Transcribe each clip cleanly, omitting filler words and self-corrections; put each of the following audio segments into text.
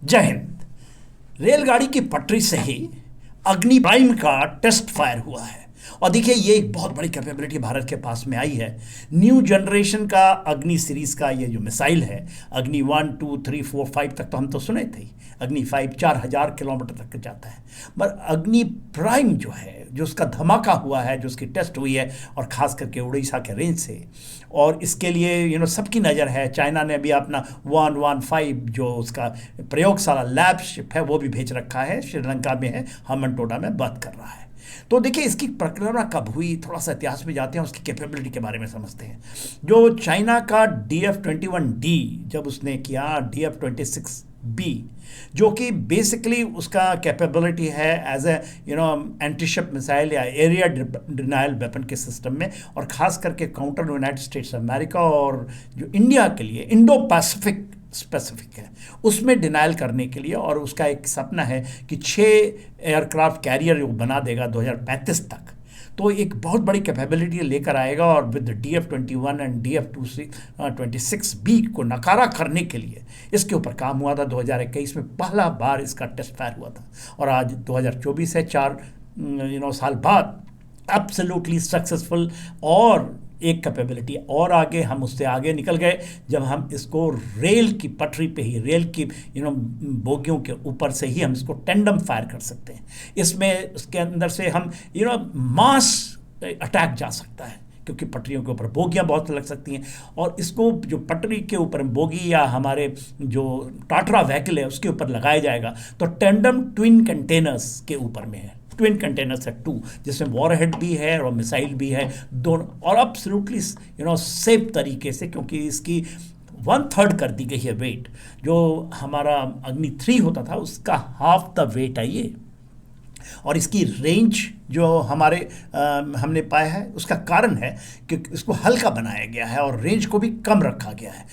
जय हिंद। रेलगाड़ी की पटरी से ही अग्नि प्राइम का टेस्ट फायर हुआ है और देखिए ये एक बहुत बड़ी कैपेबिलिटी भारत के पास में आई है। न्यू जनरेशन का अग्नि सीरीज का ये जो मिसाइल है, अग्नि 1 2 3 4 5 तक तो हम तो सुने थे। अग्नि 5 4000 किलोमीटर तक जाता है, पर अग्नि प्राइम जो है, जो उसका धमाका हुआ है, जो उसकी टेस्ट हुई है और ख़ास करके उड़ीसा के रेंज से, और इसके लिए सबकी नज़र है। चाइना ने भी अपना 115 जो उसका प्रयोगशाला लैब शिप है वो भी भेज रखा है, श्रीलंका में है, हम्बनटोटा में बात कर रहा है। तो देखिए इसकी प्रक्रिया कब हुई, थोड़ा सा इतिहास में जाते हैं, उसकी कैपेबिलिटी के बारे में समझते हैं। जो चाइना का DF-21D जब उसने किया, DF-26B जो कि बेसिकली उसका कैपेबिलिटी है एज ए एंटीशिप मिसाइल या एरिया डिनायल वेपन के सिस्टम में, और ख़ास करके काउंटर यूनाइटेड स्टेट्स अमेरिका और जो इंडिया के लिए इंडो पैसिफिक स्पेसिफिक है, उसमें डिनाइल करने के लिए। और उसका एक सपना है कि 6 एयरक्राफ्ट कैरियर वो बना देगा 2035 तक। तो एक बहुत बड़ी कैपेबिलिटी लेकर आएगा और विद DF-21 एंड DF-26B को नकारा करने के लिए इसके ऊपर काम हुआ था। 2021 में पहला बार इसका टेस्ट फायर हुआ था और आज 2024 है, 4 साल बाद एब्सोल्युटली सक्सेसफुल। और एक कैपेबिलिटी और आगे, हम उससे आगे निकल गए जब हम इसको रेल की पटरी पे ही, रेल की बोगियों के ऊपर से ही हम इसको टेंडम फायर कर सकते हैं। इसमें उसके अंदर से हम मास अटैक जा सकता है, क्योंकि पटरियों के ऊपर बोगियाँ बहुत लग सकती हैं। और इसको जो पटरी के ऊपर बोगी या हमारे जो टाटरा व्हीकल है उसके ऊपर लगाया जाएगा तो टेंडम ट्विन कंटेनर्स के ऊपर में है। ट्विन कंटेनर्स है 2, जिसमें वॉरहेड भी है और मिसाइल भी है दोनों, और एब्सोल्युटली सेफ तरीके से, क्योंकि इसकी 1/3 कर दी गई है वेट। जो हमारा अग्नि 3 होता था उसका हाफ द वेट है ये। और इसकी रेंज जो हमने पाया है उसका कारण है कि इसको हल्का बनाया गया है और रेंज को भी कम रखा गया है।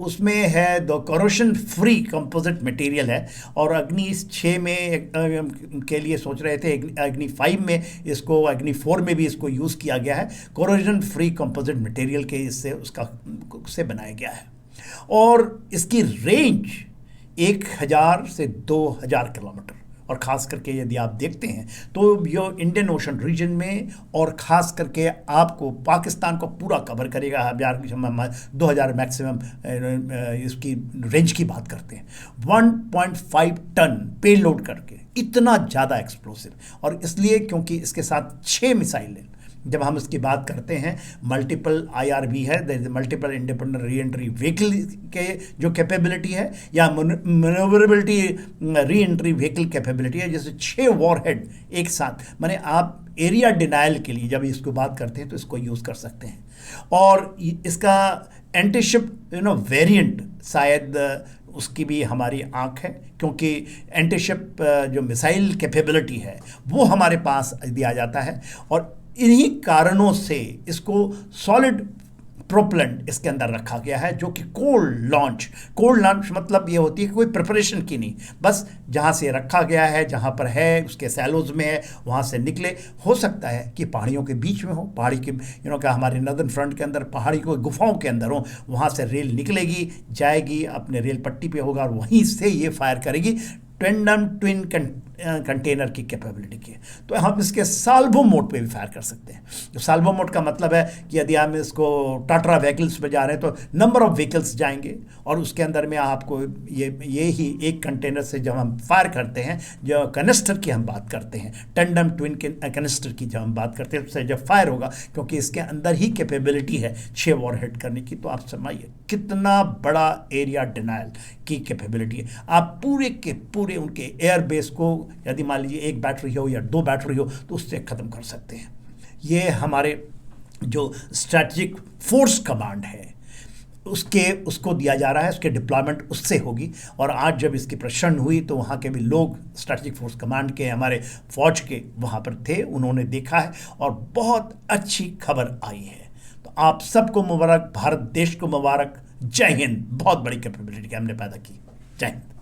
उसमें है करोशन फ्री कंपोजिट मटेरियल है। और अग्नि 6 में के लिए सोच रहे थे, अग्नि 5 में इसको, अग्नि 4 में भी इसको यूज़ किया गया है। करोजन फ्री कंपोजिट मटेरियल के उससे बनाया गया है। और इसकी रेंज 1000 से 2000 किलोमीटर, और ख़ास करके यदि आप देखते हैं तो ये इंडियन ओशन रीजन में, और ख़ास करके आपको पाकिस्तान को पूरा कवर करेगा। 2000 मैक्सिमम इसकी रेंज की बात करते हैं। 1.5 टन पे लोड करके, इतना ज़्यादा एक्सप्लोसिव। और इसलिए क्योंकि इसके साथ 6 मिसाइल है। जब हम इसकी बात करते हैं, मल्टीपल IRV है, multiple independent re entry vehicle के जो कैपेबिलिटी है, या manoeuvrability re entry vehicle capability है, जैसे 6 वॉरहेड एक साथ, माने आप एरिया डिनाइल के लिए जब इसको बात करते हैं तो इसको यूज़ कर सकते हैं। और इसका एंटीशिप वेरिएंट शायद उसकी भी हमारी आंख है, क्योंकि एंटीशिप जो मिसाइल कैपेबिलिटी है वो हमारे पास दिया जाता है। और इन्हीं कारणों से इसको सॉलिड प्रोपेलेंट इसके अंदर रखा गया है, जो कि कोल्ड लॉन्च मतलब ये होती है कि कोई प्रिपरेशन की नहीं, बस जहाँ से रखा गया है, जहाँ पर है उसके सैलोज में है, वहाँ से निकले। हो सकता है कि पहाड़ियों के बीच में हो, पहाड़ी के क्या हमारे नदर्न फ्रंट के अंदर पहाड़ी को गुफाओं के अंदर हो, वहाँ से रेल निकलेगी, जाएगी, अपने रेल पट्टी पे होगा और वहीं से ये फायर करेगी। टेंडम ट्विन कंटेनर की कैपेबिलिटी की। तो हम इसके साल्वो मोड पे भी फायर कर सकते हैं। तो साल्वो मोड का मतलब है कि यदि हम इसको टाटरा व्हीकल्स पे जा रहे हैं तो नंबर ऑफ व्हीकल्स जाएंगे, और उसके अंदर में आपको ये ही एक कंटेनर से जब हम फायर करते हैं, जो कनिस्टर की हम बात करते हैं, टेंडम ट्विन कनिस्टर की जब हम बात करते हैं, उससे जब फायर होगा, क्योंकि इसके अंदर ही कैपेबिलिटी है 6 वॉरहेड करने की, तो आप समझिए कितना बड़ा एरिया डिनाइल की कैपेबिलिटी है। आप पूरे के पूरे उनके एयर बेस को, यदि मान लीजिए 1 बैटरी हो या 2 बैटरी हो, तो उससे ख़त्म कर सकते हैं। ये हमारे जो स्ट्रैटेजिक फोर्स कमांड है उसको दिया जा रहा है, उसके डिप्लॉयमेंट उससे होगी। और आज जब इसकी प्रदर्शन हुई तो वहाँ के भी लोग स्ट्रैटेजिक फोर्स कमांड के, हमारे फौज के वहाँ पर थे, उन्होंने देखा है और बहुत अच्छी खबर आई है। तो आप सबको मुबारक, भारत देश को मुबारक। जय हिंद। बहुत बड़ी कैपेबिलिटी हमने पैदा की। जय हिंद।